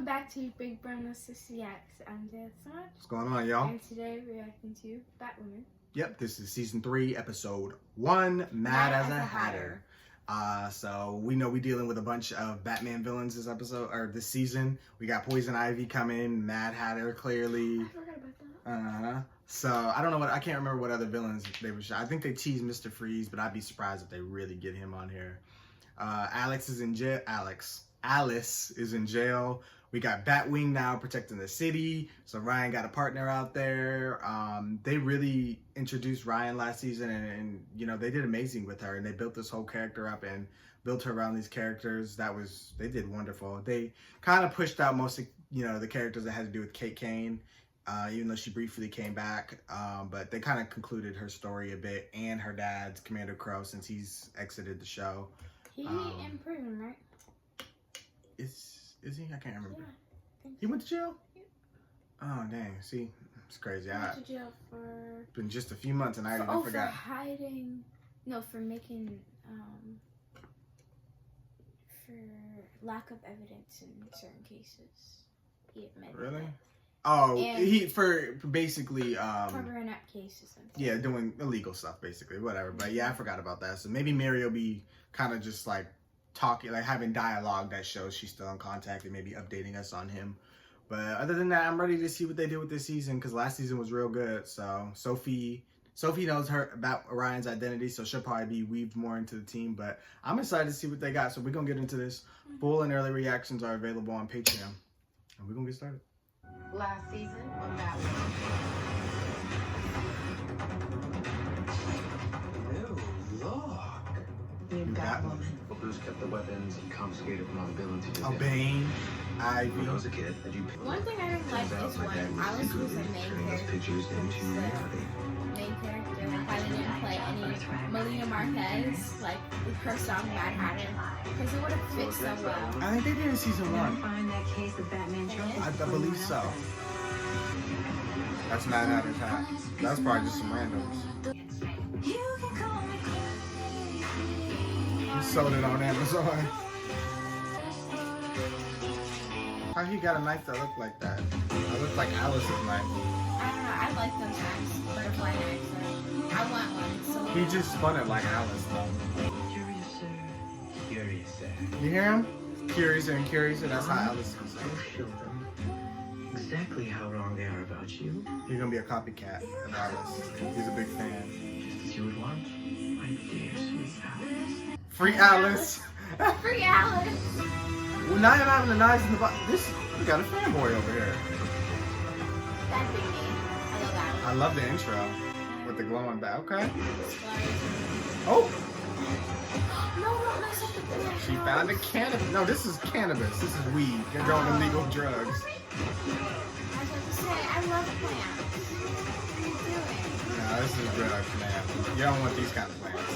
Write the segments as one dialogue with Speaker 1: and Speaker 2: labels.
Speaker 1: back to Big Brother Sissy X. I'm Jason.
Speaker 2: What's going on, y'all?
Speaker 1: And today we're reacting to Batwoman.
Speaker 2: Yep, this is season 3, episode 1, Mad as a Hatter. So we know we're dealing with a bunch of Batman villains this episode or this season. We got Poison Ivy coming, Mad Hatter clearly.
Speaker 1: I forgot about that.
Speaker 2: So I don't know I can't remember what other villains they were shot. I think they teased Mr. Freeze, but I'd be surprised if they really get him on here. Alice is in jail. Alice is in jail. We got Batwing now protecting the city. So Ryan got a partner out there. They really introduced Ryan last season and you know, they did amazing with her and they built this whole character up and built her around these characters. They did wonderful. They kind of pushed out most of, you know, the characters that had to do with Kate Kane, even though she briefly came back. But they kind of concluded her story a bit and her dad's Commander Crow since he's exited the show.
Speaker 1: He in prison, right?
Speaker 2: Is he? I can't remember.
Speaker 1: Yeah,
Speaker 2: he went to jail? Yeah. Oh, dang. See, it's crazy.
Speaker 1: He went to jail for...
Speaker 2: It's been just a few months and I even forgot.
Speaker 1: For hiding... No, for making... for lack of evidence in certain cases. He admitted
Speaker 2: Really?
Speaker 1: that.
Speaker 2: Oh,
Speaker 1: And
Speaker 2: for basically...
Speaker 1: covering up cases and stuff.
Speaker 2: Yeah, doing illegal stuff, basically. Whatever. But yeah, I forgot about that. So maybe Mary will be kind of just like talking, like having dialogue that shows she's still in contact and maybe updating us on him. But other than that, I'm ready to see what they do with this season because last season was real good. So Sophie knows about Ryan's identity, so she'll probably be weaved more into the team. But I'm excited to see what they got. So we're going to get into this. Full and early reactions are available on Patreon. And we're going to get started.
Speaker 3: Last season on Batwoman.
Speaker 4: Oh, look.
Speaker 3: New Batwoman.
Speaker 4: Bruce kept the weapons and confiscated from all the buildings he
Speaker 2: Oh, Bane, Ivy.
Speaker 4: When I was a kid,
Speaker 1: One thing I didn't like is when Alice was the main character.
Speaker 4: pictures into reality.
Speaker 1: Main character, why they didn't play any Melina Marquez, like with her song Mad Hatter, because it would have fit so well.
Speaker 2: I think they did in season 1.
Speaker 3: Find that case of Batman trophies.
Speaker 2: I believe so. That's Mad Hatter's hat. That's probably just some randoms. He sold it on Amazon. How he got a knife that looked like that? That looked like Alice's knife.
Speaker 1: I don't know, I like those knives, butterfly knives. I want one. So
Speaker 2: He just spun it like Alice though.
Speaker 4: Curiouser.
Speaker 2: You hear him? Curiouser and curiouser, that's how Alice is.
Speaker 4: Go show them exactly how wrong they are about you.
Speaker 2: He's gonna be a copycat of Alice. He's a big fan.
Speaker 4: Just as you would want, my dear sweet Alice.
Speaker 2: Free Alice!
Speaker 1: Free Alice!
Speaker 2: Well, now you're having the knives in the box. We got a fanboy over here.
Speaker 1: That'd be me. I love Alice.
Speaker 2: I love the intro with the glowing back. Okay. Oh!
Speaker 1: No, don't mess up the plant.
Speaker 2: She found a cannabis. No, this is cannabis. This is weed. They're doing illegal drugs.
Speaker 1: I was about to say, I love plants. What are you doing?
Speaker 2: No, this is drugs, man. You don't want these kind of plants.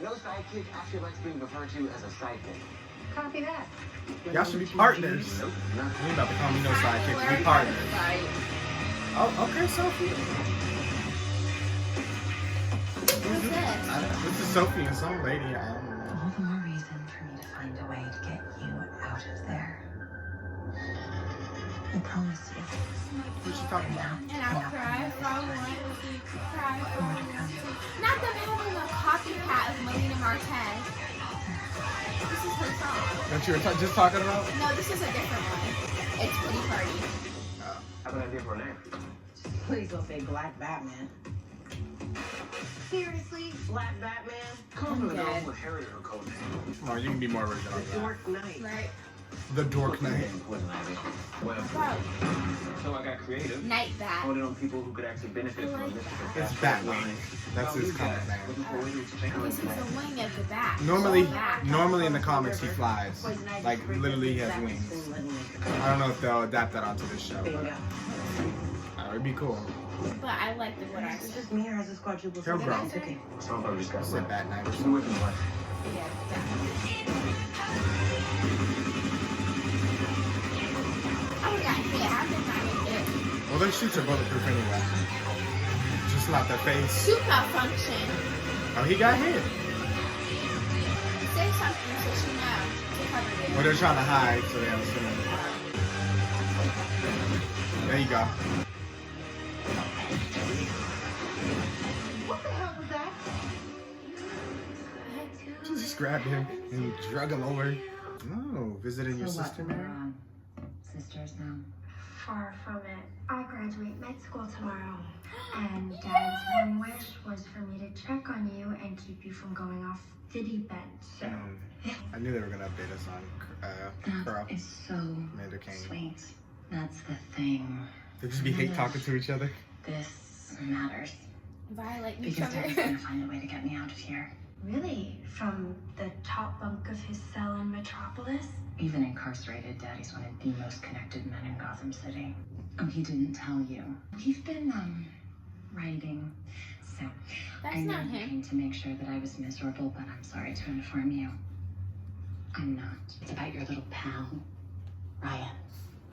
Speaker 4: No sidekick actually likes being referred to as a sidekick.
Speaker 3: Copy that.
Speaker 2: Y'all should be partners.
Speaker 4: Nope,
Speaker 2: You
Speaker 4: not
Speaker 2: ain't about to call me no sidekicks.
Speaker 1: Learn
Speaker 2: We
Speaker 1: how to
Speaker 2: partners.
Speaker 1: fight.
Speaker 2: Oh, okay, Sophie.
Speaker 1: Who's this?
Speaker 2: This is Sophie and some lady. I don't know.
Speaker 3: All the more reason for me to find a way to get you out of there. I promise you.
Speaker 2: What's she talking about?
Speaker 1: And I cry if I want to cry if I want to. Not them having a copycat of Melina Marquez. This is her song.
Speaker 2: What you were just talking about?
Speaker 1: No, this is a different one. It's Woody Party.
Speaker 4: I have an idea for a name.
Speaker 3: Please don't say Black Batman. Seriously? Black Batman?
Speaker 4: Come on, the girl
Speaker 1: dead.
Speaker 4: who inherited her code name.
Speaker 2: Come on, you can be more original.
Speaker 3: The
Speaker 2: than that.
Speaker 3: Dork Knight.
Speaker 1: Right?
Speaker 2: The Dork Knight.
Speaker 4: Poison Ivy. Well,
Speaker 1: Wow.
Speaker 4: so I got creative.
Speaker 1: Night Bat.
Speaker 4: Wanted on people who could actually benefit from this.
Speaker 2: It's Batwing. That's his comic name.
Speaker 1: This is the wing of the bat.
Speaker 2: Normally in the comics he flies. Like literally he has wings. I don't know if they'll adapt that onto this show, but it'd be cool.
Speaker 1: But I like the what I
Speaker 3: It's
Speaker 1: said.
Speaker 3: just me or has this quadruple
Speaker 2: He'll grow.
Speaker 3: It's okay.
Speaker 4: Some of just
Speaker 2: I
Speaker 4: got
Speaker 2: said Bat Knight or
Speaker 4: Who
Speaker 2: something.
Speaker 4: wouldn't like?
Speaker 1: Yeah, definitely. Oh, we got hit. How did I get hit?
Speaker 2: Well, their suits are bulletproof anyway. Just not their face.
Speaker 1: Suit malfunction.
Speaker 2: Oh, he got hit.
Speaker 1: Say something so she knows to cover it.
Speaker 2: Well, they're trying to hide so they don't see him. There you go.
Speaker 3: What the hell was that?
Speaker 2: She just grabbed him and drug him over. Oh, visiting your
Speaker 3: So what,
Speaker 2: sister,
Speaker 3: we're,
Speaker 2: Mary?
Speaker 3: sisters now?
Speaker 5: Far from it. I graduate med school tomorrow. And Dad's one wish was for me to check on you and keep you from going off the deep end. So,
Speaker 2: I knew they were gonna update us on Carl.
Speaker 3: That is so
Speaker 2: Amanda Kane.
Speaker 3: sweet. That's the thing.
Speaker 2: They just be hate talking to each other.
Speaker 3: This matters.
Speaker 1: Violate each
Speaker 3: Because
Speaker 1: other.
Speaker 3: Dad's gonna find a way to get me out of here.
Speaker 5: really, from the top bunk of his cell in Metropolis?
Speaker 3: Even incarcerated, Daddy's one of the most connected men in Gotham City. Oh, he didn't tell you. He's been, writing. So,
Speaker 1: That's
Speaker 3: I know
Speaker 1: not
Speaker 3: he
Speaker 1: him.
Speaker 3: came to make sure that I was miserable, but I'm sorry to inform you. I'm not. It's about your little pal, Ryan.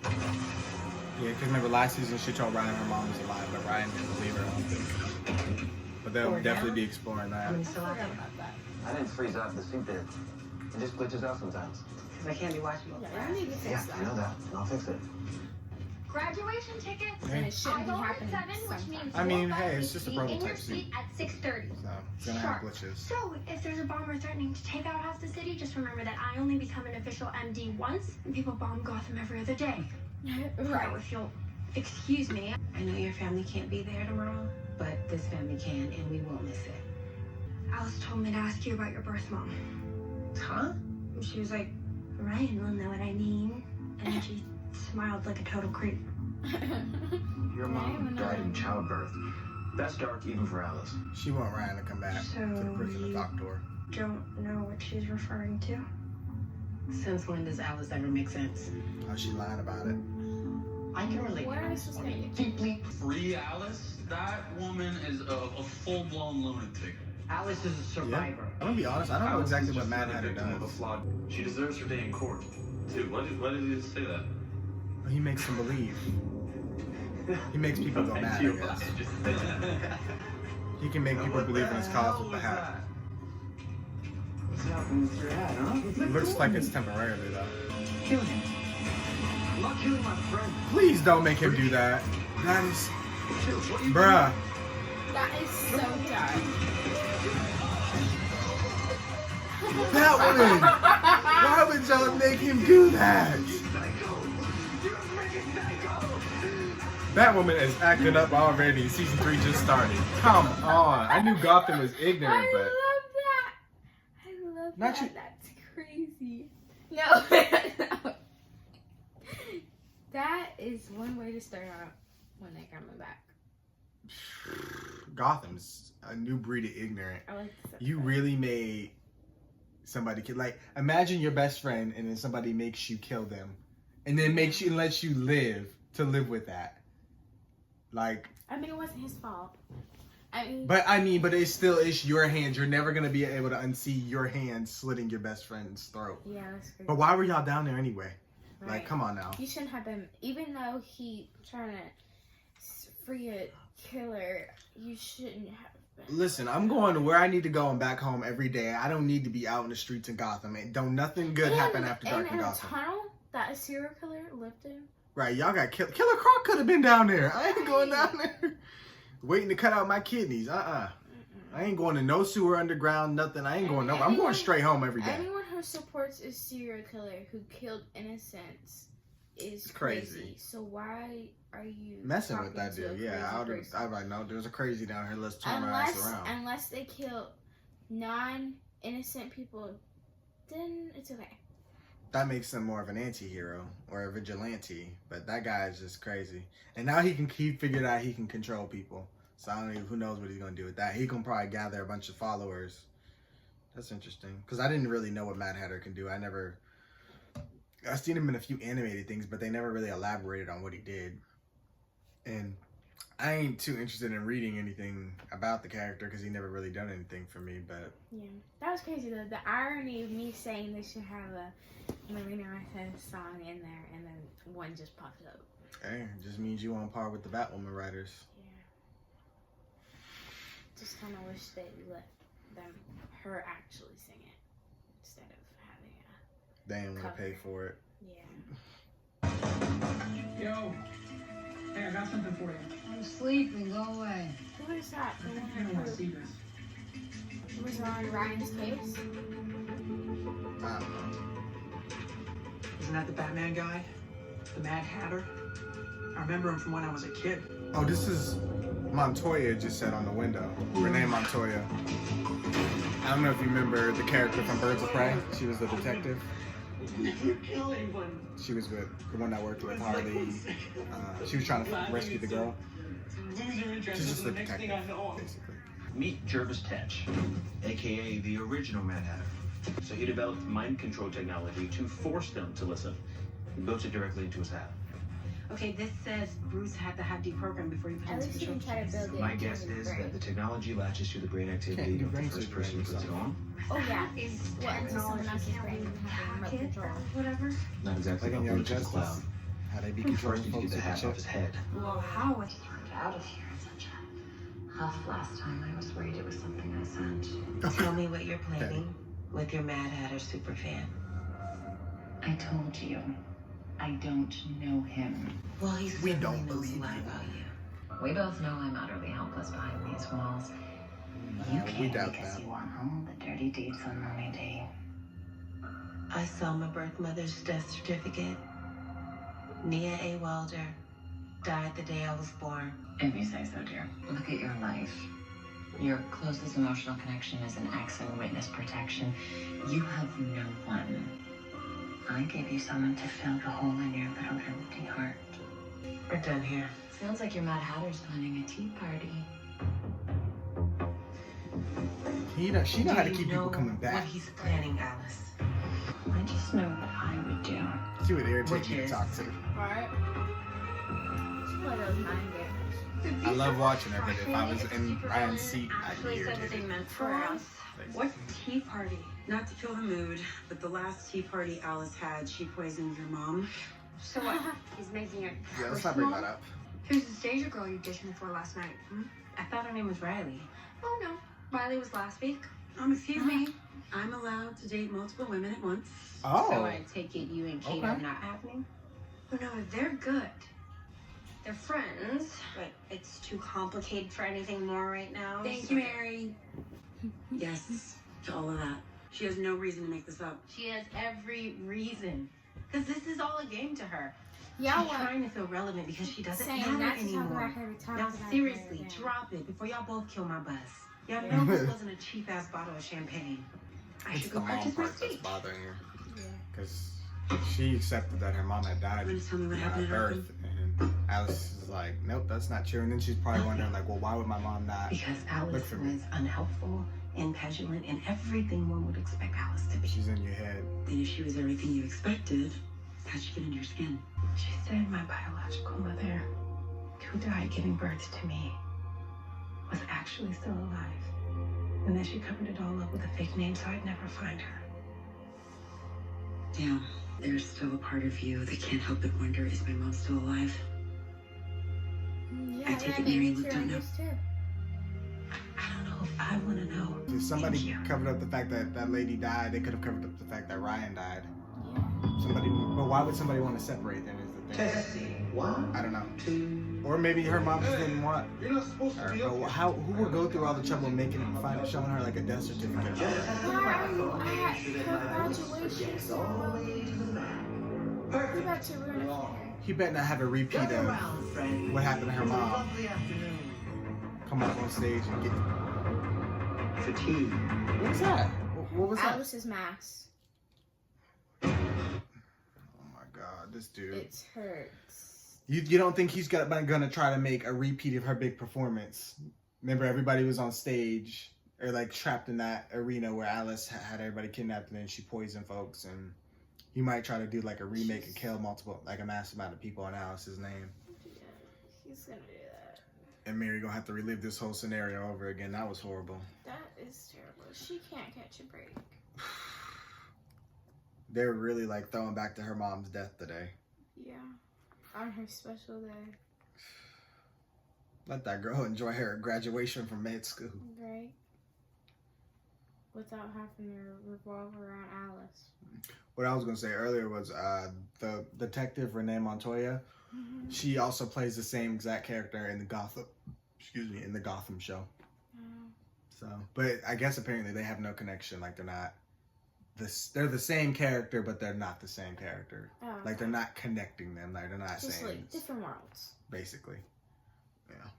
Speaker 2: Yeah, because remember last season she told Ryan her mom was alive, but Ryan didn't believe her. I don't think. But they'll
Speaker 3: Or
Speaker 2: definitely
Speaker 3: now?
Speaker 2: be exploring that.
Speaker 3: I'm still out
Speaker 1: Forgot
Speaker 3: there.
Speaker 1: about that.
Speaker 4: I didn't freeze out. The suit did. It just glitches out sometimes.
Speaker 3: Because I can't be watching you.
Speaker 1: Yeah, you need to
Speaker 4: Yeah,
Speaker 1: fix
Speaker 4: I know
Speaker 1: that.
Speaker 4: that. And I'll fix it.
Speaker 5: Graduation tickets.
Speaker 1: And it shouldn't be
Speaker 5: I've only
Speaker 1: happening
Speaker 5: 7, which
Speaker 1: sometimes.
Speaker 5: means
Speaker 2: I mean,
Speaker 5: you'll
Speaker 2: hey,
Speaker 5: both
Speaker 2: it's just a
Speaker 5: be in
Speaker 2: prototype
Speaker 5: your
Speaker 2: suit.
Speaker 5: seat at 6:30.
Speaker 2: So it's gonna have
Speaker 5: Sure.
Speaker 2: glitches.
Speaker 5: So, if there's a bomber threatening to take out half the city, just remember that I only become an official MD once, and people bomb Gotham every other day.
Speaker 1: Right.
Speaker 5: So, if you'll excuse me.
Speaker 6: I know your family can't be there tomorrow, but this family can, and we won't miss it.
Speaker 5: Alice told me to ask you about your birth mom.
Speaker 6: Huh?
Speaker 5: She was like, Ryan will know what I mean. And she smiled like a total creep.
Speaker 4: Your mom died in childbirth. That's dark even for Alice.
Speaker 2: She want Ryan to come back
Speaker 5: So
Speaker 2: to the prison
Speaker 5: you-
Speaker 2: doctor.
Speaker 5: Don't know what she's referring to.
Speaker 6: Since when does Alice ever make sense?
Speaker 2: Oh, she lying about it.
Speaker 6: I can relate.
Speaker 1: Where is this going?
Speaker 7: Deeply free Alice. That woman is a full-blown lunatic.
Speaker 6: Alice is a survivor.
Speaker 2: I'm gonna be honest, I don't know
Speaker 7: Alice
Speaker 2: exactly
Speaker 7: is
Speaker 2: what
Speaker 7: just
Speaker 2: Mad
Speaker 7: another
Speaker 2: Hatter
Speaker 7: victim of a
Speaker 2: does.
Speaker 7: flawed. She deserves her day in court. Dude, why did he say that?
Speaker 2: He makes them believe. He makes people go mad, I guess. He can make people believe in his cause with the hat.
Speaker 4: What's happening with your hat, huh?
Speaker 2: It looks like it's temporarily though.
Speaker 3: Kill him.
Speaker 4: I'm not killing my friend.
Speaker 2: Please don't make him do that. That is, bruh.
Speaker 1: That is so dark.
Speaker 2: Batwoman! Why would y'all make him do that? Batwoman is acting up already. Season 3 just started. Come on. I knew Gotham was ignorant,
Speaker 1: I
Speaker 2: but
Speaker 1: love that. I love
Speaker 2: Not
Speaker 1: that.
Speaker 2: you-
Speaker 1: That's crazy. No. No. That is one way to start out when they're coming back.
Speaker 2: Gotham's a new breed of ignorant.
Speaker 1: I like this.
Speaker 2: You really made somebody kill. Like, imagine your best friend and then somebody makes you kill them, and then makes you lets you live to live with that. Like,
Speaker 1: I mean, it wasn't his fault. I mean,
Speaker 2: but it still is your hands. You're never gonna be able to unsee your hands slitting your best friend's throat.
Speaker 1: yeah, that's crazy.
Speaker 2: But why were y'all down there anyway?
Speaker 1: Right.
Speaker 2: Like, come on now.
Speaker 1: You shouldn't have been, even though he trying to free a killer, you shouldn't have been.
Speaker 2: Listen, I'm going to where I need to go and back home every day. I don't need to be out in the streets in Gotham. And don't nothing good happen after dark in
Speaker 1: in a
Speaker 2: Gotham.
Speaker 1: tunnel that a serial killer lived in.
Speaker 2: Right, y'all got killed. Killer Croc could have been down there. I ain't going down there. Waiting to cut out my kidneys. I ain't going to no sewer underground, nothing. I ain't going nowhere. I'm going straight home every day.
Speaker 1: Anyone who supports a serial killer who killed innocents is
Speaker 2: It's crazy.
Speaker 1: crazy. So why are you
Speaker 2: Messing with
Speaker 1: talking
Speaker 2: that
Speaker 1: to a
Speaker 2: dude. Yeah,
Speaker 1: crazy person?
Speaker 2: I would know. There's a crazy down here. Let's turn our ass around.
Speaker 1: Unless they kill non-innocent people, then it's okay.
Speaker 2: That makes him more of an anti-hero or a vigilante. But that guy is just crazy. And now he figured out he can control people. So I don't even, who knows what he's going to do with that. He can probably gather a bunch of followers. That's interesting. Because I didn't really know what Mad Hatter can do. I've seen him in a few animated things, but they never really elaborated on what he did. And I ain't too interested in reading anything about the character because he never really done anything for me. But
Speaker 1: Yeah, that was crazy though. The irony of me saying they should have a Marina Martinez song in there, and then one just pops up.
Speaker 2: hey, it just means you on par with the Batwoman writers.
Speaker 1: Yeah. Just kind of wish they let her actually sing it instead of having
Speaker 2: They ain't want to pay for it.
Speaker 1: yeah.
Speaker 8: Yo. Hey, I got something for you.
Speaker 9: I'm sleeping. Go away.
Speaker 1: Who is that? The
Speaker 8: You
Speaker 1: one
Speaker 8: don't want to
Speaker 1: who
Speaker 8: see this.
Speaker 1: was on Ryan's case?
Speaker 2: I don't know.
Speaker 10: Isn't that the Batman guy? The Mad Hatter? I remember him from when I was a kid.
Speaker 2: Oh, this is Montoya just said on the window. Renee Montoya. I don't know if you remember the character from Birds of Prey. She was the detective.
Speaker 8: Never kill anyone.
Speaker 2: She was with the one that worked with Harley. She was trying to rescue the girl. She's just the detective, basically.
Speaker 4: Meet Jervis Tetch, aka the original Mad Hatter. So he developed mind control technology to force them to listen. He built it directly into his hat.
Speaker 6: Okay, this says Bruce had to have deprogrammed before he put
Speaker 1: At
Speaker 6: into
Speaker 1: least
Speaker 6: the
Speaker 1: you can try to build it.
Speaker 4: My
Speaker 1: into
Speaker 4: guess
Speaker 1: his
Speaker 4: is
Speaker 1: brain.
Speaker 4: that the technology latches to the brain
Speaker 2: Can't
Speaker 4: activity
Speaker 2: do
Speaker 4: of the
Speaker 2: brain
Speaker 4: first
Speaker 2: surgery
Speaker 4: person who puts it on.
Speaker 1: Oh yeah. What into someone else's brain and have remote
Speaker 5: Hack it
Speaker 1: control.
Speaker 5: or whatever.
Speaker 4: Not exactly
Speaker 2: Like
Speaker 4: a
Speaker 2: in Young
Speaker 4: reach of the cloud.
Speaker 2: Justice, how they be
Speaker 4: First,
Speaker 2: controlling
Speaker 4: you
Speaker 2: folks
Speaker 4: get the
Speaker 2: with
Speaker 4: hat
Speaker 2: the
Speaker 4: off
Speaker 2: chip.
Speaker 4: his head.
Speaker 3: Well, how would you get out of here in such a huff last time? I was worried it was something I sent.
Speaker 6: Tell me what you're planning with your Mad Hatter superfan.
Speaker 3: I told you, I don't know him.
Speaker 6: Well, he
Speaker 2: We
Speaker 6: certainly
Speaker 2: don't
Speaker 6: knows
Speaker 2: believe
Speaker 6: a lot
Speaker 2: you.
Speaker 6: about you.
Speaker 3: We both know I'm utterly helpless behind these walls. You
Speaker 2: we
Speaker 3: came
Speaker 2: doubt
Speaker 3: because
Speaker 2: that.
Speaker 3: you want all the dirty deeds on Mommy D.
Speaker 6: I saw my birth mother's death certificate. Nia A. Wilder died the day I was born.
Speaker 3: If you say so, dear. Look at your life. Your closest emotional connection is an ex and witness protection. You have no one. I gave you someone to fill the hole in your little empty heart.
Speaker 6: We're done here.
Speaker 3: Sounds like your Mad Hatter's planning a tea party.
Speaker 2: She know how to
Speaker 6: Do you
Speaker 2: keep people
Speaker 6: know
Speaker 2: coming back.
Speaker 6: What he's planning, Alice.
Speaker 3: I just know what I would do.
Speaker 2: She would irritate
Speaker 6: Which
Speaker 2: me to
Speaker 6: is-
Speaker 2: talk to.
Speaker 1: Right? She played those mind games.
Speaker 2: I love watching her, but if I was in Ryan's seat, I'd be
Speaker 5: Actually said what they
Speaker 2: irritated.
Speaker 5: meant for us.
Speaker 11: What tea party? Not to kill the mood, but the last tea party Alice had, she poisoned your mom.
Speaker 5: So what? He's making it
Speaker 2: Yeah, let's not bring that up.
Speaker 5: Who's the stage girl you ditched me for last night?
Speaker 6: I thought her name was Riley.
Speaker 5: Oh no. Riley was last week.
Speaker 11: Excuse me. I'm allowed to date multiple women at once.
Speaker 2: Oh.
Speaker 6: So I take it you and Kate
Speaker 2: Okay.
Speaker 6: are not happening?
Speaker 5: Oh no, they're good. They're friends, but it's too complicated for anything more right now.
Speaker 11: Thank you, Mary. Yes, to all of that. She has no reason to make this up.
Speaker 6: She has every reason. Because this is all a game to her.
Speaker 1: Yeah,
Speaker 6: She's
Speaker 1: what?
Speaker 6: trying to feel relevant because she doesn't
Speaker 1: Saying
Speaker 6: matter
Speaker 1: not to talk
Speaker 6: anymore.
Speaker 1: about her, to talk
Speaker 6: Now
Speaker 1: about her
Speaker 6: seriously,
Speaker 1: again.
Speaker 6: drop it before y'all both kill my buzz. Y'all know this wasn't a cheap ass bottle of champagne. I
Speaker 2: It's
Speaker 6: should
Speaker 2: the
Speaker 6: go
Speaker 2: mom
Speaker 6: purchase my
Speaker 2: part that's
Speaker 6: steak.
Speaker 2: bothering her. Because she accepted that her mom had died
Speaker 11: You wanna tell me what
Speaker 2: at
Speaker 11: happened at
Speaker 2: birth. And Alice is like, nope, that's not true. And then she's probably wondering, like, well, why would my mom not?
Speaker 6: Because
Speaker 2: Look
Speaker 6: Alice
Speaker 2: for me.
Speaker 6: was unhelpful and petulant and everything one would expect Alice to be.
Speaker 2: She's in your head.
Speaker 11: And if she was everything you expected, how'd she get into your skin?
Speaker 6: She said my biological mother, who died giving birth to me, was actually still alive. And that she covered it all up with a fake name so I'd never find her.
Speaker 11: Yeah, there's still a part of you that can't help but wonder, is my mom still alive?
Speaker 1: Yeah,
Speaker 11: I take
Speaker 1: that
Speaker 11: it
Speaker 1: made
Speaker 11: Mary
Speaker 1: me
Speaker 11: looked up
Speaker 1: curious too.
Speaker 6: I don't know if I want to know.
Speaker 2: If somebody
Speaker 6: Thank you.
Speaker 2: covered up the fact that that lady died, they could have covered up the fact that Ryan died.
Speaker 1: Yeah.
Speaker 2: But why would somebody want to separate them? Is the thing.
Speaker 4: Testing. 1,
Speaker 2: I don't know.
Speaker 4: 2.
Speaker 2: Or maybe her mom just didn't want.
Speaker 4: You're not supposed
Speaker 2: Or,
Speaker 4: to be
Speaker 2: but
Speaker 4: up
Speaker 2: how? Who would go through all the trouble of making it, showing her like a death certificate?
Speaker 1: Why are you at her graduation ceremony? You bet you ruined it for her.
Speaker 2: He better not have a repeat of what happened to her mom. Come up on stage and get.
Speaker 4: Fatigue.
Speaker 2: What was that? What was that?
Speaker 1: Alice's mask.
Speaker 2: Oh my God, this dude.
Speaker 1: It hurts.
Speaker 2: You don't think he's gonna try to make a repeat of her big performance? Remember, everybody was on stage or like trapped in that arena where Alice had everybody kidnapped and then she poisoned folks, and he might try to do like a remake and kill multiple, like a mass amount of people in Alice's name.
Speaker 1: Yeah, he's gonna do that.
Speaker 2: And Mary gonna have to relive this whole scenario over again. That was horrible.
Speaker 1: That is terrible. She can't catch a break.
Speaker 2: They're really like throwing back to her mom's death today.
Speaker 1: Yeah. On her special day.
Speaker 2: Let that girl enjoy her graduation from med school.
Speaker 1: Right. without having to revolve around Alice.
Speaker 2: What I was gonna say earlier was the detective Renee Montoya.
Speaker 1: Mm-hmm.
Speaker 2: She also plays the same exact character in the Gotham. Excuse me, in the Gotham show. So, but I guess apparently they have no connection. Like they're not this. They're the same character, but they're not the same character.
Speaker 1: Oh, okay.
Speaker 2: Like they're not connecting them. Like they're not
Speaker 1: just
Speaker 2: saying
Speaker 1: like different worlds.
Speaker 2: Basically, yeah.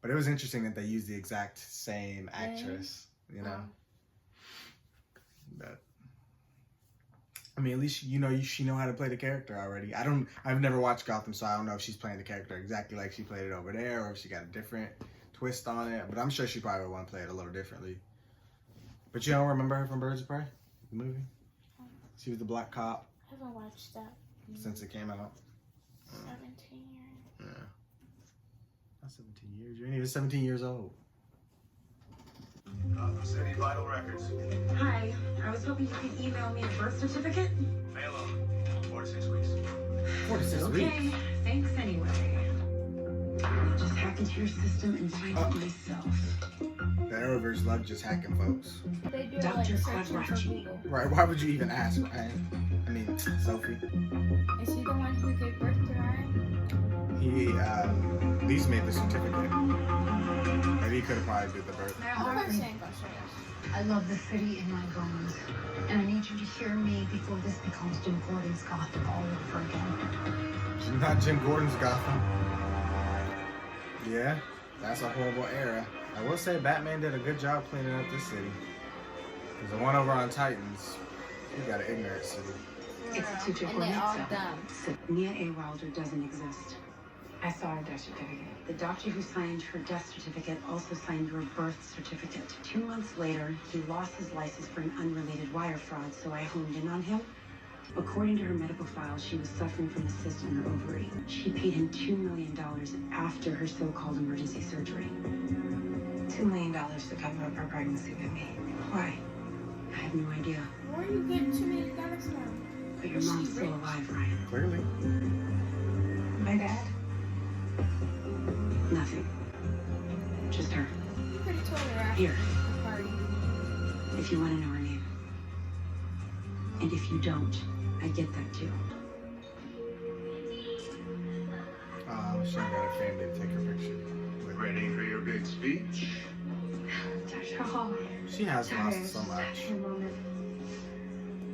Speaker 2: But it was interesting that they used the exact same actress. You know. But I mean, at least she know how to play the character already. I've never watched Gotham, so I don't know if she's playing the character exactly like she played it over there, or if she got a different twist on it. But I'm sure she probably would want to play it a little differently. But you don't remember her from Birds of Prey, the movie? She was the black cop.
Speaker 1: I haven't watched that
Speaker 2: since it came out.
Speaker 1: 17 years.
Speaker 2: Yeah. Not 17 years. You ain't even 17 years old.
Speaker 12: Gotham City Vital Records.
Speaker 11: Hi, I was hoping you could email me a birth certificate.
Speaker 12: Mail them. 4 to 6 weeks.
Speaker 2: 4 to 6 weeks?
Speaker 11: Okay, thanks anyway. I'll just hack into your system and find it myself.
Speaker 2: The Arrowverse love just hacking folks.
Speaker 1: They do
Speaker 11: Dr.
Speaker 1: like searching for
Speaker 11: Quadracci.
Speaker 1: Google.
Speaker 2: Right, why would you even ask Ryan? I mean, Sophie.
Speaker 1: Is he the one who gave birth to Ryan?
Speaker 2: He, Lisa made the certificate. But he could have probably did the birth.
Speaker 9: I love the city in my bones. And I need you to hear me before this becomes Jim Gordon's Gotham all over again.
Speaker 2: Not Jim Gordon's Gotham. Yeah, that's a horrible era. I will say Batman did a good job cleaning up this city. Because the one over on Titans, you got an ignorant city.
Speaker 11: It's a teacher
Speaker 1: And they all dumb.
Speaker 11: Nia A. Wilder doesn't exist. I saw her death certificate. The doctor who signed her death certificate also signed your birth certificate. 2 months later, he lost his license for an unrelated wire fraud, so I honed in on him. According to her medical file, she was suffering from a cyst in her ovary. She paid him $2 million after her so-called emergency surgery.
Speaker 6: $2 million to cover up her pregnancy with me. Why?
Speaker 11: I have no idea.
Speaker 1: Where are you getting $2 million from?
Speaker 11: But your mom's still alive, Ryan.
Speaker 2: Clearly.
Speaker 6: My dad?
Speaker 11: Nothing. Just her.
Speaker 1: You could have told her after
Speaker 11: Here.
Speaker 1: the party.
Speaker 11: If you want to know her name. And if you don't, I get that too.
Speaker 2: She ain't got a family to take her picture.
Speaker 12: Ready for your big speech?
Speaker 5: Dr. Hall.
Speaker 2: She has lost so much.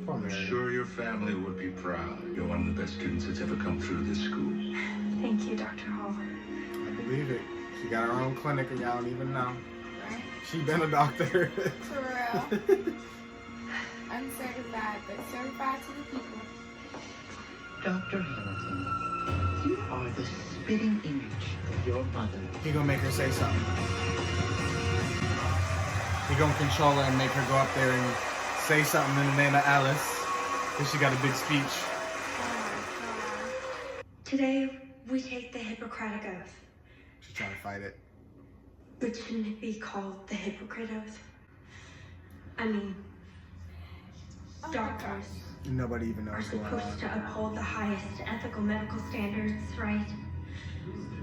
Speaker 2: Poor
Speaker 12: I'm
Speaker 2: Mary.
Speaker 12: sure your family would be proud. You're one of the best students that's ever come through this school.
Speaker 5: Thank you, Dr. Hall.
Speaker 2: I believe it. She got her own clinic and y'all don't even know. She been a doctor.
Speaker 1: For real. Uncertified, but certified to the people.
Speaker 3: Dr. Hamilton, you are the spitting image of your mother.
Speaker 2: He gonna make her say something. He gonna control her and make her go up there and say something in the name of Alice. Cause she got a big speech.
Speaker 5: Today, we take the Hippocratic Oath.
Speaker 2: She's trying to fight it.
Speaker 5: But shouldn't it be called the Hypocrite Oath? I mean, doctors
Speaker 2: Nobody even knows
Speaker 5: are
Speaker 2: what's going
Speaker 5: supposed to
Speaker 2: on.
Speaker 5: uphold the highest ethical medical standards, right?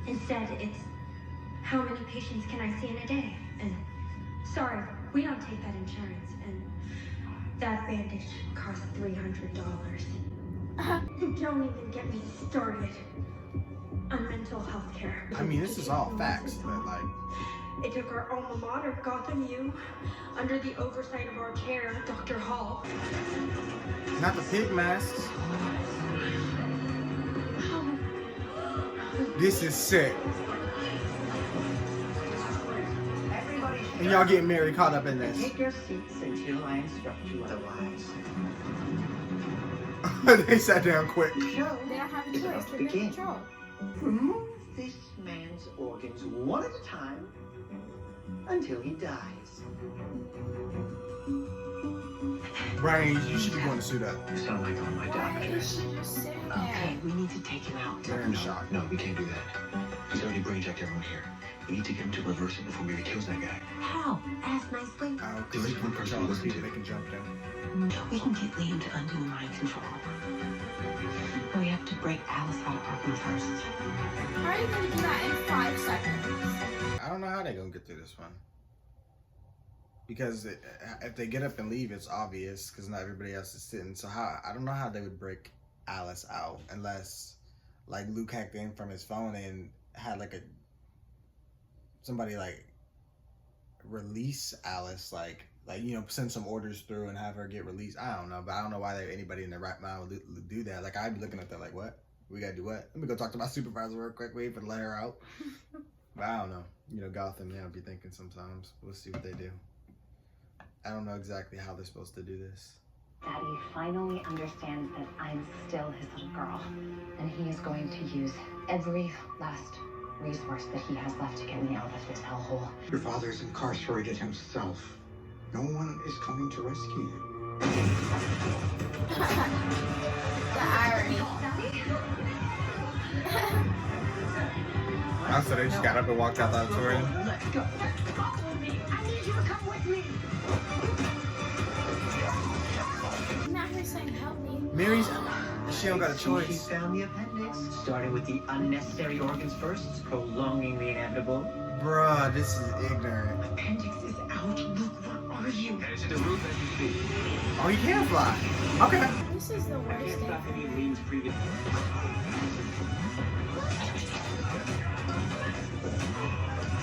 Speaker 5: Instead, it's how many patients can I see in a day? And sorry, we don't take that insurance. And that bandage costs $300. Don't even get me started on mental health care.
Speaker 2: I mean, this is all facts, but like,
Speaker 5: It took our alma mater, Gotham U, under the oversight of our chair, Dr. Hall.
Speaker 2: not the pig masks. This is sick. And y'all getting Mary caught up in this.
Speaker 3: Take your seats until I instruct you otherwise.
Speaker 2: They sat down quick.
Speaker 1: They don't have a choice. They're in control.
Speaker 3: Remove this man's organs one at a time until he dies.
Speaker 2: Brian, you should be going to suit up.
Speaker 12: You sound like all my
Speaker 1: Why
Speaker 12: doctors.
Speaker 1: is she just sitting there?
Speaker 3: Okay, we need to take him out.
Speaker 2: They're in shock.
Speaker 4: No, we can't do that. He's already brain jacked everyone here. We need to get him to reverse it before Mary kills that guy.
Speaker 11: How? Ask nicely.
Speaker 2: Oh, because he can control those people, they can jump them.
Speaker 11: We can get Liam to undo mind control. But we have to break Alice out of Arkham first.
Speaker 1: How are you going to do that in 5 seconds?
Speaker 2: I don't know how they're going to get through this one. Because if they get up and leave, it's obvious because not everybody else is sitting. So I don't know how they would break Alice out unless like Luke hacked in from his phone and had like somebody like release Alice, like you know, send some orders through and have her get released. I don't know, but I don't know why anybody in their right mind would do that. Like I'd be looking at that like, what? We gotta do what? Let me go talk to my supervisor real quick. Wait for to let her out. But I don't know. You know, Gotham, they'll be thinking sometimes. We'll see what they do. I don't know exactly how they're supposed to do this.
Speaker 3: Daddy finally understands that I'm still his little girl, and he is going to use every last resource that he has left to get me out of this hellhole.
Speaker 13: Your father is incarcerated himself. No one is coming to rescue you.
Speaker 1: The irony.
Speaker 2: So they just got up and walked out the auditorium.
Speaker 11: Let go. Follow me. I need you to come with me.
Speaker 1: Not her saying help me.
Speaker 2: Mary's, she don't got a
Speaker 10: She
Speaker 2: choice.
Speaker 10: found the appendix. Starting with the unnecessary organs first, prolonging the inevitable.
Speaker 2: Bruh, this is ignorant.
Speaker 11: Appendix is out. Luke, where are you?
Speaker 4: And it's in the roof as you speak.
Speaker 2: Oh, he can fly. Okay.
Speaker 1: This is the
Speaker 4: I
Speaker 1: worst
Speaker 4: can't stop
Speaker 1: thing.
Speaker 4: any leans previous.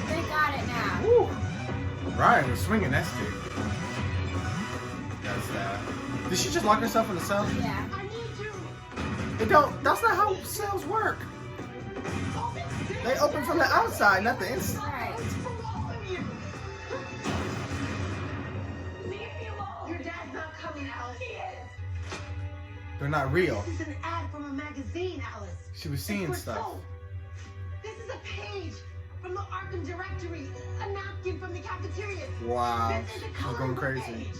Speaker 1: They got it now.
Speaker 2: Woo. Ryan was swinging that stick. That's that. Did she just lock herself in the cell?
Speaker 1: Yeah.
Speaker 11: I need you.
Speaker 2: It don't. That's not how cells work. They open from the outside, not the inside.
Speaker 1: Right.
Speaker 11: It's for all of you. Leave me alone. Your dad's not coming, Alice. He is.
Speaker 2: They're not real.
Speaker 11: This is an ad from a magazine, Alice.
Speaker 2: She was
Speaker 11: It's
Speaker 2: seeing
Speaker 11: for
Speaker 2: stuff.
Speaker 11: soap. This is a page from the Arkham directory. A napkin from the cafeteria.
Speaker 2: Wow.
Speaker 11: This is a
Speaker 2: She's
Speaker 11: colorful
Speaker 2: going crazy.
Speaker 11: page.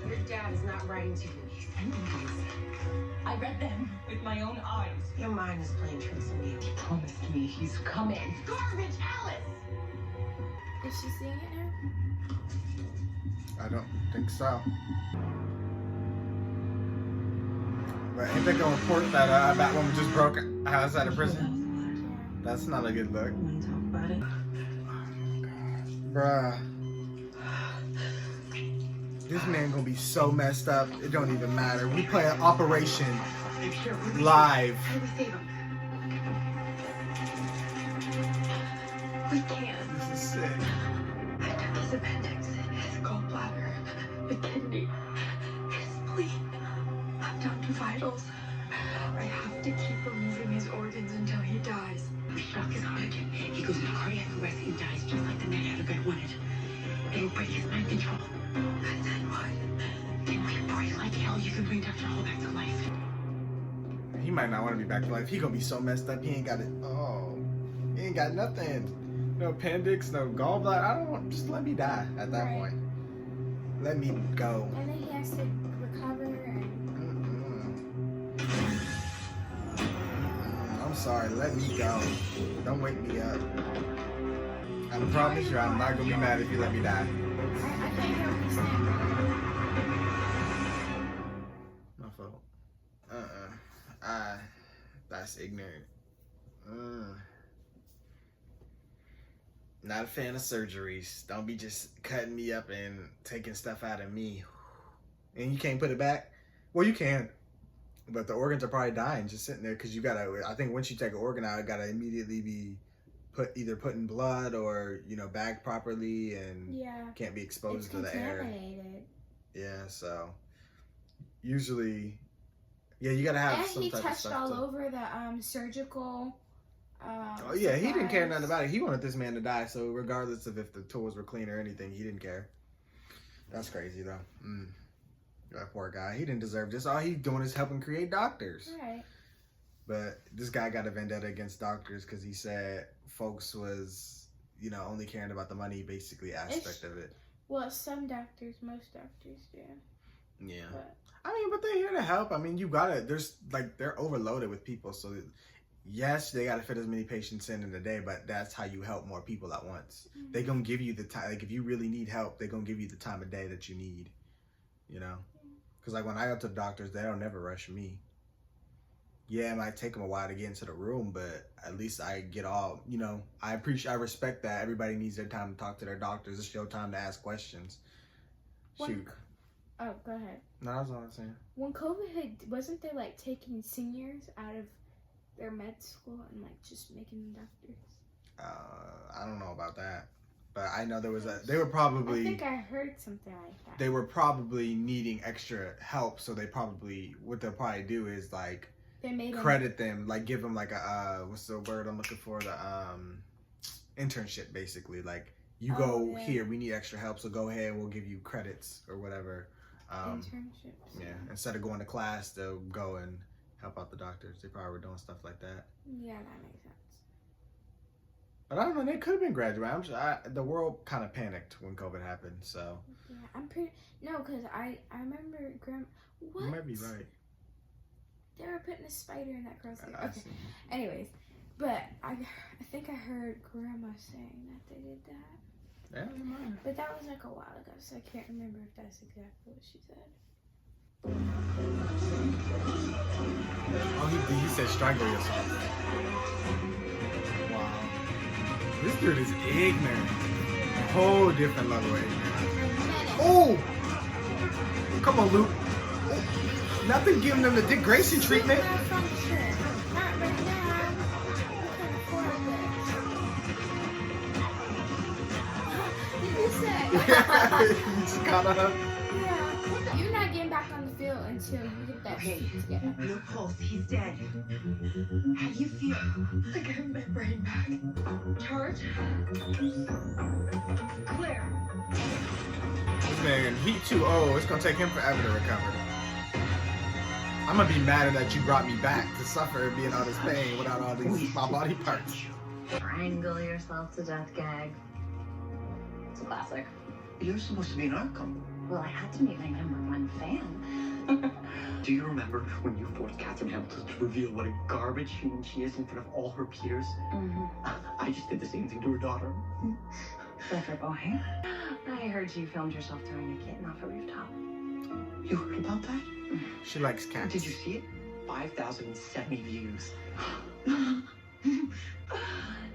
Speaker 11: Your dad is not writing to you. He's sending these.
Speaker 14: I read them with my own eyes.
Speaker 11: Your mind is playing tricks on you.
Speaker 14: He promised me he's coming.
Speaker 11: Garbage, Alice!
Speaker 1: Is she seeing it now?
Speaker 2: I don't think so. But ain't they gonna report that Batwoman just broke outside of prison? That's not a good look.
Speaker 6: Want to talk about it?
Speaker 2: Bruh. This man gonna be so messed up, it don't even matter. We play an Operation live.
Speaker 11: How do we save him? We can't.
Speaker 2: This is sick.
Speaker 11: I took his appendix, his gallbladder, the kidney, his spleen. I've done the vitals. I have to keep removing his organs until he dies.
Speaker 3: We shock his heart. He goes into cardiac arrest and dies just like the Mad Hatter guy wanted. It'll break his mind control.
Speaker 11: And then what?
Speaker 3: Then we pray like hell you can bring Dr. Hall back to life.
Speaker 2: He might not want to be back to life. He gonna be so messed up. He ain't got it. Oh, he ain't got nothing. No appendix, no gallbladder. I don't want. Just let me die at that
Speaker 1: Right.
Speaker 2: point. Let me go.
Speaker 1: And then he has to recover and
Speaker 2: I'm sorry. Let me go. Don't wake me up. I promise you, I'm not gonna be mad if you let me die.
Speaker 1: I can't hear what he's saying.
Speaker 2: My fault. That's ignorant. Not a fan of surgeries. Don't be just cutting me up and taking stuff out of me. And you can't put it back? Well, you can. But the organs are probably dying just sitting there because you gotta, I think once you take an organ out, it gotta immediately be either put in blood or, you know, bagged properly and can't be exposed to the air.
Speaker 1: Contaminated.
Speaker 2: Yeah, so usually, yeah, you gotta have
Speaker 1: And
Speaker 2: some
Speaker 1: he
Speaker 2: type of
Speaker 1: touched
Speaker 2: stuff.
Speaker 1: all over the surgical.
Speaker 2: Oh yeah, he didn't care nothing about it. He wanted this man to die. So regardless of if the tools were clean or anything, he didn't care. That's crazy though. That poor guy. He didn't deserve this. All he's doing is helping create doctors.
Speaker 1: Right.
Speaker 2: But this guy got a vendetta against doctors because he said folks was, you know, only caring about the money basically aspect of it.
Speaker 1: Well, some doctors, most doctors do.
Speaker 2: Yeah.
Speaker 1: But
Speaker 2: I mean, but they're here to help. I mean, you gotta, there's like, they're overloaded with people. So yes, they gotta fit as many patients in a day, but that's how you help more people at once.
Speaker 1: Mm-hmm.
Speaker 2: They gonna give you the time. Like if you really need help, they gonna give you the time of day that you need, you know? Because like when I go to the doctors, they don't never rush me. yeah, it might take them a while to get into the room, but at least I get all, you know, I respect that everybody needs their time to talk to their doctors. It's your time to ask questions. Shoot.
Speaker 1: Oh, go ahead.
Speaker 2: No, that's all I'm saying.
Speaker 1: When COVID hit, wasn't they like taking seniors out of their med school and like just making them doctors?
Speaker 2: I don't know about that, but I know there was they were probably.
Speaker 1: I think I heard something like that.
Speaker 2: They were probably needing extra help, so what they'll probably do is like
Speaker 1: they made
Speaker 2: credit them, like give them like a what's the word I'm looking for, the internship basically. Like you go here, we need extra help, so go ahead, we'll give you credits or whatever.
Speaker 1: Internships.
Speaker 2: Yeah, instead of going to class, they'll go and help out the doctors. They probably were doing stuff like that.
Speaker 1: Yeah, that makes sense.
Speaker 2: But I don't know, they could have been graduating. I'm sure the world kind of panicked when COVID happened, so.
Speaker 1: Yeah, I'm pretty, no, because I remember what?
Speaker 2: You might be right.
Speaker 1: They were putting a spider in that girl's ear.
Speaker 2: I
Speaker 1: Okay,
Speaker 2: see.
Speaker 1: anyways, but I think I heard Grandma saying that they did that.
Speaker 2: Yeah, never mind.
Speaker 1: But that was like a while ago, so I can't remember if that's exactly what she said.
Speaker 2: Oh, he said strangle yourself. Wow. This dude is ignorant. A whole different level of ignorance. Oh! Come on, Luke. Oh, nothing giving them the Dick Grayson treatment.
Speaker 1: Not right now. We can afford this. Did you say?
Speaker 2: You just kinda...
Speaker 1: Yeah. You're not getting back on the field until you get that seat together.
Speaker 15: No pulse. He's dead. How do you feel?
Speaker 5: Like I have my brain back. Charge. Clear.
Speaker 2: This man, heat 2-0. It's gonna take him forever to recover. I'm gonna be madder that you brought me back to suffer and be in all this pain without all these my body parts.
Speaker 3: Strangle yourself to death gag. It's a classic.
Speaker 10: You're supposed to be an Arkham.
Speaker 3: Well, I had to meet my #1 fan.
Speaker 10: Do you remember when you forced Catherine Hamilton to reveal what a garbage human she is in front of all her peers?
Speaker 3: Mm-hmm.
Speaker 10: I just did the same thing to her daughter.
Speaker 3: Clever boy. I heard you filmed yourself throwing a kitten off a rooftop.
Speaker 10: You heard about that?
Speaker 2: She likes cats.
Speaker 10: Did you see it? 5,070 views.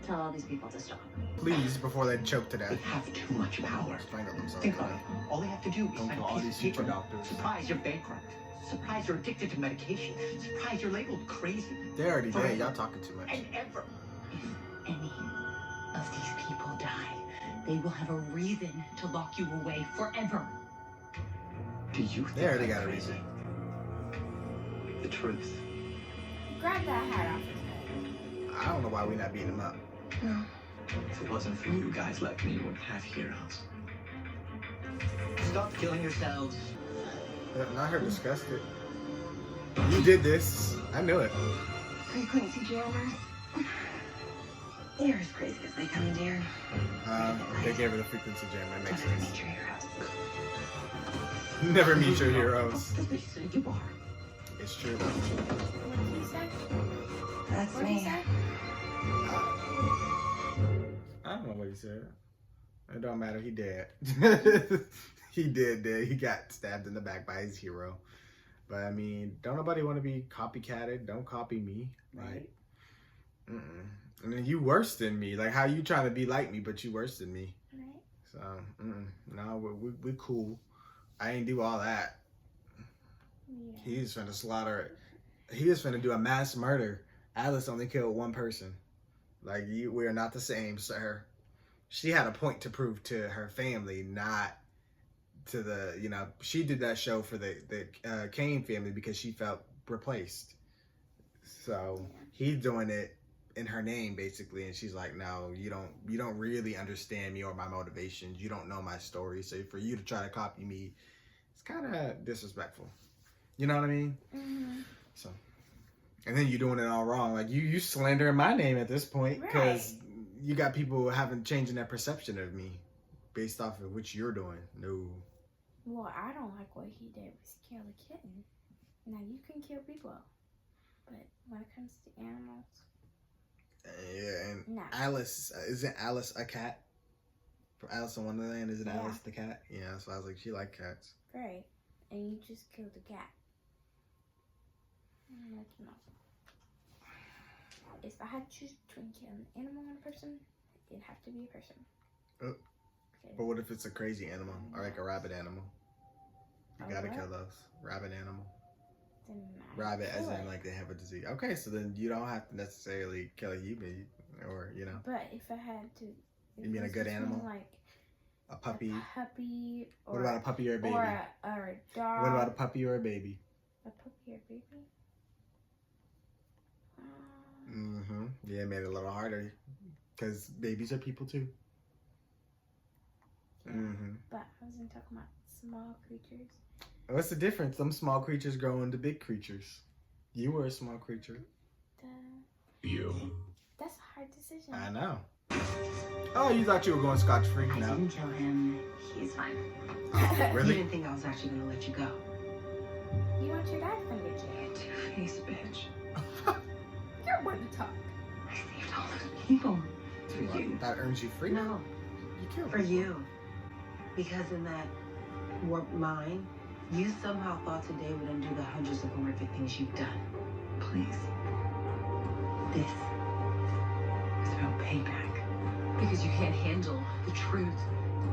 Speaker 3: Tell all these people to stop.
Speaker 2: Please, before they choke to
Speaker 10: They
Speaker 2: death.
Speaker 10: have too much power.
Speaker 2: Strangle themselves.
Speaker 10: Think about it. All they have to do is
Speaker 2: Don't
Speaker 10: sign
Speaker 2: tell
Speaker 10: a
Speaker 2: all
Speaker 10: piece
Speaker 2: these
Speaker 10: of
Speaker 2: future
Speaker 10: paper.
Speaker 2: doctors.
Speaker 10: Surprise, you're bankrupt. Surprise, you're addicted to medication. Surprise, you're labeled crazy.
Speaker 2: They already
Speaker 10: Forever.
Speaker 2: dead. Y'all talking too much.
Speaker 10: And ever.
Speaker 3: If any of these people die, they will have a reason to lock you away forever.
Speaker 10: Do you think
Speaker 2: They already
Speaker 10: I'm
Speaker 2: got a
Speaker 10: crazy?
Speaker 2: reason.
Speaker 10: The truth.
Speaker 1: Grab that hat off his head.
Speaker 2: I don't know why we not beating him up.
Speaker 3: No.
Speaker 4: If it wasn't for you guys like me, you wouldn't have heroes.
Speaker 10: Stop killing yourselves.
Speaker 2: Not her disgusted. You did this. I knew it.
Speaker 15: So you couldn't see jailers? You're as crazy as they come, dear.
Speaker 2: They gave her the frequency jam. That makes
Speaker 15: Don't ever
Speaker 2: sense.
Speaker 15: meet your heroes.
Speaker 2: Never meet your heroes.
Speaker 10: They said you are.
Speaker 2: It's true.
Speaker 1: What did he say?
Speaker 15: That's
Speaker 1: What did he
Speaker 15: me.
Speaker 1: say?
Speaker 2: I don't know what he said. It don't matter. He dead. He did. He got stabbed in the back by his hero. But I mean, don't nobody want to be copycatted. Don't copy me. Right. And then you worse than me. Like, how you trying to be like me, but you worse than me.
Speaker 1: Right.
Speaker 2: So, no, we cool. I ain't do all that.
Speaker 1: Yeah.
Speaker 2: He's finna slaughter. He was finna do a mass murder. Alice only killed one person. Like, we are not the same, sir. She had a point to prove to her family, not to the, she did that show for the Kane family because she felt replaced. So he's doing it in her name, basically, and she's like, no, you don't really understand me or my motivations. You don't know my story. So for you to try to copy me, it's kind of disrespectful. You know what I mean?
Speaker 1: Mm-hmm.
Speaker 2: So, and then you're doing it all wrong. Like, you slandering my name at this point because you got people changing their perception of me based off of what you're doing. No.
Speaker 1: Well, I don't like what he did was kill a kitten. Now, you can kill people. But when it comes to animals...
Speaker 2: Yeah, and
Speaker 1: no.
Speaker 2: Alice, isn't Alice a cat? From Alice in Wonderland, isn't Alice the cat? Yeah, so I was like, she liked cats.
Speaker 1: Right. And you just killed a cat. if I had to choose between killing an animal and a person, it'd have to be a person.
Speaker 2: But what if it's a crazy animal or like a rabid animal? You gotta kill those. Rabid animal. Rabid as in like they have a disease. Okay, so then you don't have to necessarily kill a human, or you know.
Speaker 1: But if I had to,
Speaker 2: You mean a good animal?
Speaker 1: Like
Speaker 2: a puppy.
Speaker 1: A puppy. Or,
Speaker 2: what about a puppy or a baby?
Speaker 1: Or a dog.
Speaker 2: What about a puppy or a baby?
Speaker 1: A puppy or a baby?
Speaker 2: Yeah, it made it a little harder because babies are people too.
Speaker 1: Yeah, but I wasn't talking about small creatures.
Speaker 2: What's the difference? Some small creatures grow into big creatures. You were a small creature.
Speaker 12: You.
Speaker 1: That's a hard decision.
Speaker 2: I know. Oh, you thought you were going scotch-free?
Speaker 3: I didn't kill him. He's fine.
Speaker 2: Oh, really?
Speaker 11: You didn't think I was actually going to let you go.
Speaker 1: You want your dad from your jail.
Speaker 11: Two-faced bitch.
Speaker 1: You're one to talk.
Speaker 11: I saved all those people. For you.
Speaker 2: That earns you free?
Speaker 11: No.
Speaker 2: You killed
Speaker 11: For you. Because in that warped mind, you somehow thought today would undo the hundreds of horrific things you've done. Please. This is about payback.
Speaker 14: Because you can't handle the truth.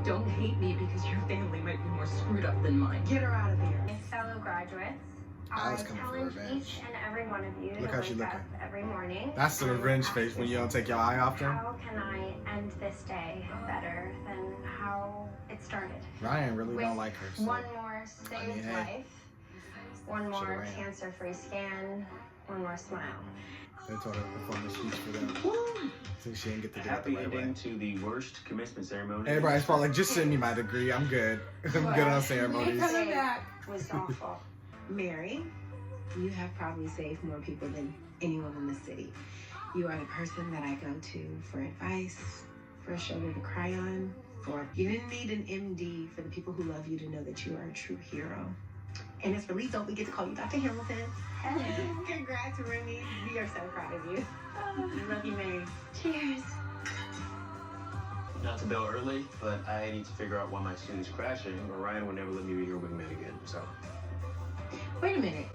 Speaker 14: Don't hate me because your family might be more screwed up than mine.
Speaker 11: Get her out of here.
Speaker 16: My fellow graduates, I challenge each and every one of you to wake up every morning.
Speaker 2: That's the revenge face when you don't take your eye off them.
Speaker 16: How can I end this day better than how it started?
Speaker 2: Ryan really don't like her. So.
Speaker 16: One more saved life, one more cancer-free scan, one more smile.
Speaker 2: They told her to perform a speech for them. So she didn't get to do it the right way.
Speaker 4: Happy to the worst commencement ceremony.
Speaker 2: Everybody's probably like, just send me my degree. I'm good. I'm good on ceremonies.
Speaker 16: Was awful.
Speaker 11: Mary, you have probably saved more people than anyone in the city. You are the person that I go to for advice, for a shoulder to cry on, for you didn't need an MD for the people who love you to know that you are a true hero. And as for Lisa, we get to call you Dr. Hamilton. Congrats, Remy. We are so proud of you. I love you, Mary. Cheers.
Speaker 4: Not to bail early, but I need to figure out why my suit is crashing, or Ryan will never let me be your wingman again. So.
Speaker 11: Wait a minute.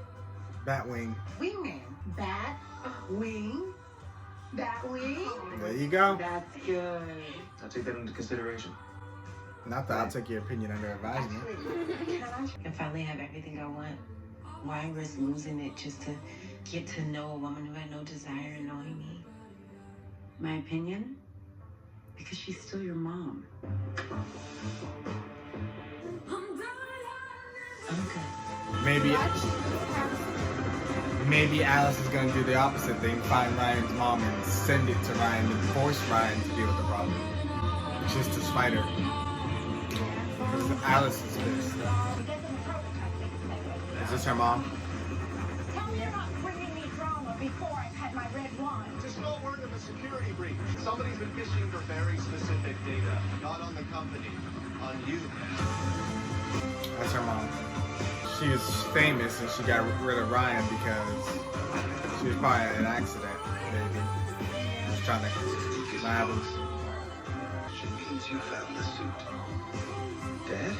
Speaker 2: Batwing.
Speaker 11: Wingman. Bat-wing. Batwing.
Speaker 2: There you go.
Speaker 11: That's good.
Speaker 4: I'll take that into consideration.
Speaker 2: Not that I'll take your opinion under advisement.
Speaker 11: And finally have everything I want. Why risk losing it just to get to know a woman who had no desire in knowing me? My opinion? Because she's still your mom. I'm good.
Speaker 2: Maybe Alice is gonna do the opposite thing, find Ryan's mom and send it to Ryan and force Ryan to deal with the problem. Just to spite her. Because Alice is pissed. Is this her mom?
Speaker 17: Tell me you're not bringing me drama before I've had my red wine.
Speaker 18: There's no word of a security breach. Somebody's been fishing for very specific data. Not on the company. On you.
Speaker 2: That's her mom. She was famous and she got rid of Ryan because she was probably in an accident, maybe. She was trying to not have him.
Speaker 12: She means you found the suit. Dad?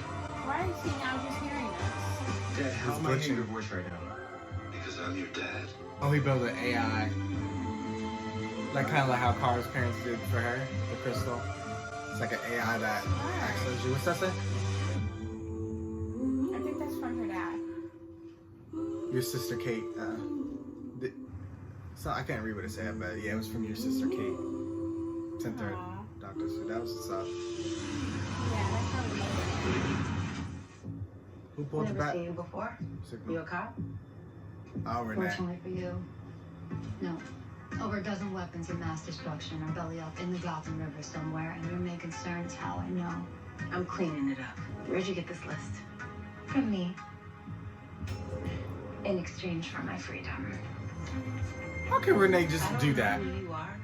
Speaker 1: Why is he now just hearing us?
Speaker 4: Dad, how am I hearing your voice right now?
Speaker 12: Because I'm your dad.
Speaker 2: Oh, he built an AI. Like kind of like how Kara's parents did for her, the crystal. It's like an AI that actually you. What's that say?
Speaker 1: I think that's from her dad.
Speaker 2: Your sister Kate. So I can't read what it said, but yeah, it was from your sister Kate. Sent her Dr. Sue. That was what's up.
Speaker 1: Yeah, that's probably
Speaker 2: Who pulled the
Speaker 11: Never
Speaker 2: back?
Speaker 11: seen you before.
Speaker 2: Signal.
Speaker 11: You a cop?
Speaker 2: Oh, Renee.
Speaker 9: Fortunately for you, no. Over a dozen weapons of mass destruction are belly up in the Gotham River somewhere, and your main concern is how I know.
Speaker 11: I'm cleaning it up. Where'd you get this list?
Speaker 9: From me. In exchange for my freedom.
Speaker 2: How can Renee just
Speaker 11: I don't
Speaker 2: do
Speaker 11: know
Speaker 2: that?
Speaker 11: who you are,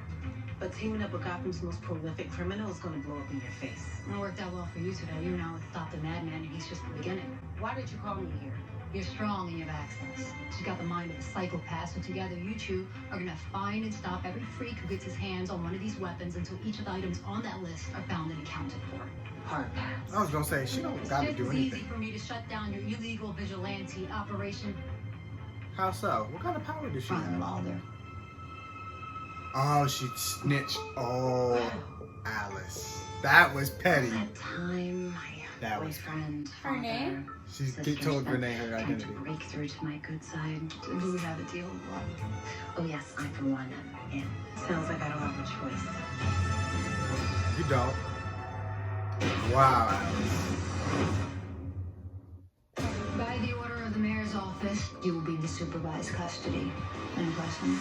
Speaker 11: but teaming up with Gotham's most prolific criminal is going to blow up in your face.
Speaker 9: It worked out well for you today. You know, stop the madman, and he's just the beginning.
Speaker 11: Why did you call me here?
Speaker 9: You're strong and you have access. She's got the mind of a psychopath, so together you two are gonna find and stop every freak who gets his hands on one of these weapons until each of the items on that list are found and accounted for.
Speaker 11: Hard pass.
Speaker 2: I was gonna say, she don't gotta do
Speaker 9: It's
Speaker 2: anything.
Speaker 9: easy for me to shut down your illegal vigilante operation.
Speaker 2: How so? What kind of power does she
Speaker 9: I'm
Speaker 2: have?
Speaker 9: Mulder.
Speaker 2: Oh, she snitched. Oh, Alice. That was petty.
Speaker 3: That time, my
Speaker 2: That was
Speaker 3: boyfriend,
Speaker 1: Her name?
Speaker 2: She
Speaker 3: sister
Speaker 2: told
Speaker 3: spent
Speaker 2: Renee her
Speaker 3: trying to
Speaker 2: identity.
Speaker 3: break through to my good side.
Speaker 9: Do we have a deal?
Speaker 3: Oh yes, I for one am in.
Speaker 11: Sounds like I don't have a choice.
Speaker 2: You don't. Wow, Alice.
Speaker 9: By the order of the mayor's office, you will be in supervised custody. Any questions?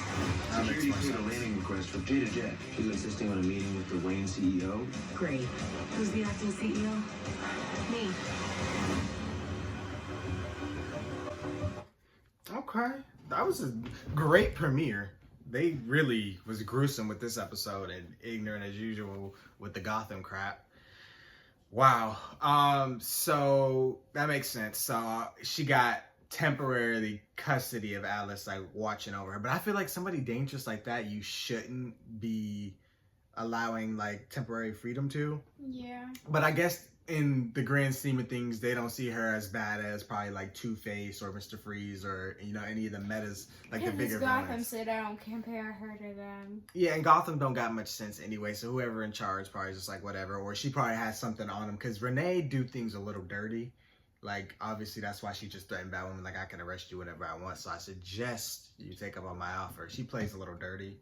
Speaker 4: Security cleared a landing request for Jada Jet. She's insisting on a meeting with the Wayne CEO.
Speaker 11: Great. Who's the acting CEO? Me.
Speaker 2: Okay. That was a great premiere. They really was gruesome with this episode and ignorant as usual with the Gotham crap. Wow. So that makes sense. So she got temporarily custody of Alice, like watching over her. But I feel like somebody dangerous like that, you shouldn't be allowing like temporary freedom to.
Speaker 1: Yeah.
Speaker 2: But I guess in the grand scheme of things, they don't see her as bad as probably like Two-Face or Mr. Freeze or, you know, any of the metas, like the bigger
Speaker 1: Gotham
Speaker 2: villains.
Speaker 1: said I don't compare her to them.
Speaker 2: Yeah, and Gotham don't got much sense anyway, so whoever in charge probably just like whatever, or she probably has something on him, because Renee do things a little dirty. Like, obviously that's why she just threatened Batwoman, like, I can arrest you whenever I want, so I suggest you take up on my offer. She plays a little dirty.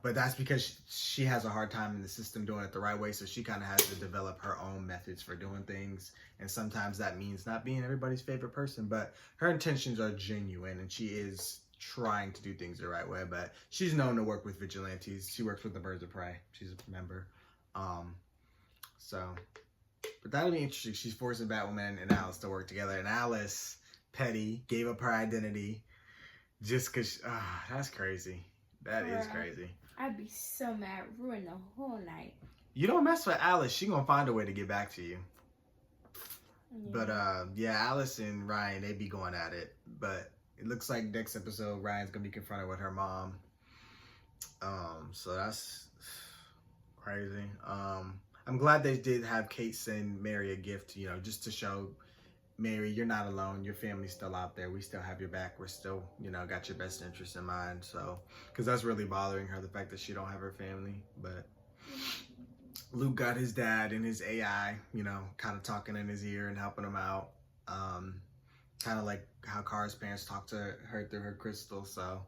Speaker 2: But that's because she has a hard time in the system doing it the right way, so she kind of has to develop her own methods for doing things. And sometimes that means not being everybody's favorite person, but her intentions are genuine, and she is trying to do things the right way. But she's known to work with vigilantes. She works with the Birds of Prey. She's a member. But that'll be interesting. She's forcing Batwoman and Alice to work together. And Alice, petty, gave up her identity just because, that's crazy. That is crazy.
Speaker 1: I'd be so mad, ruin the whole night.
Speaker 2: You don't mess with Alice, she gonna find a way to get back to you.
Speaker 1: Yeah.
Speaker 2: But yeah, Alice and Ryan, they be going at it. But it looks like next episode, Ryan's gonna be confronted with her mom. So that's crazy. I'm glad they did have Kate send Mary a gift, you know, just to show Mary, you're not alone. Your family's still out there. We still have your back. We're still, you know, got your best interest in mind. So, because that's really bothering her, the fact that she don't have her family. But Luke got his dad and his AI, you know, kind of talking in his ear and helping him out. Kind of like how Kara's parents talked to her through her crystal. So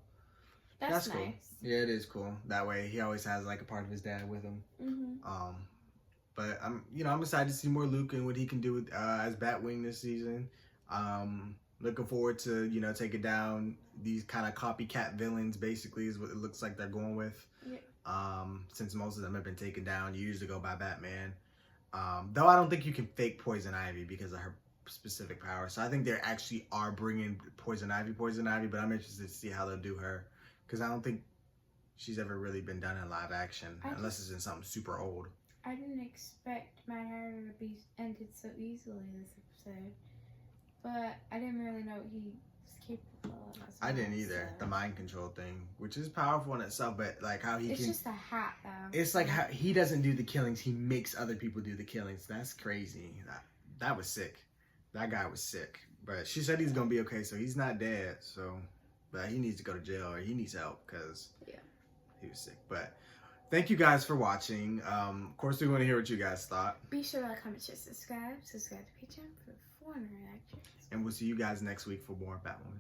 Speaker 2: that's cool.
Speaker 1: Nice.
Speaker 2: Yeah, it is cool. That way, he always has like a part of his dad with him.
Speaker 1: Mm-hmm.
Speaker 2: But I'm excited to see more Luke and what he can do with, as Batwing this season. Looking forward to, you know, taking down these kind of copycat villains, basically, is what it looks like they're going with. Yeah. Since most of them have been taken down years ago by Batman. Though I don't think you can fake Poison Ivy because of her specific power. So I think they actually are bringing Poison Ivy, but I'm interested to see how they'll do her. Because I don't think she's ever really been done in live action, unless it's in something super old.
Speaker 1: I didn't expect Mad Hatter to be ended so easily this episode, but I didn't really know he was capable of it.
Speaker 2: I didn't either. The mind control thing, which is powerful in itself, but like how
Speaker 1: It's just a hat, though.
Speaker 2: It's like how he doesn't do the killings; he makes other people do the killings. That's crazy. That was sick. That guy was sick. But she said he's gonna be okay, so he's not dead. So, but he needs to go to jail or he needs help because he was sick. But. Thank you guys for watching. Of course, we want to hear what you guys thought.
Speaker 1: Be sure to like, comment, share, subscribe. Subscribe to Patreon for more reactions.
Speaker 2: And we'll see you guys next week for more Batwoman.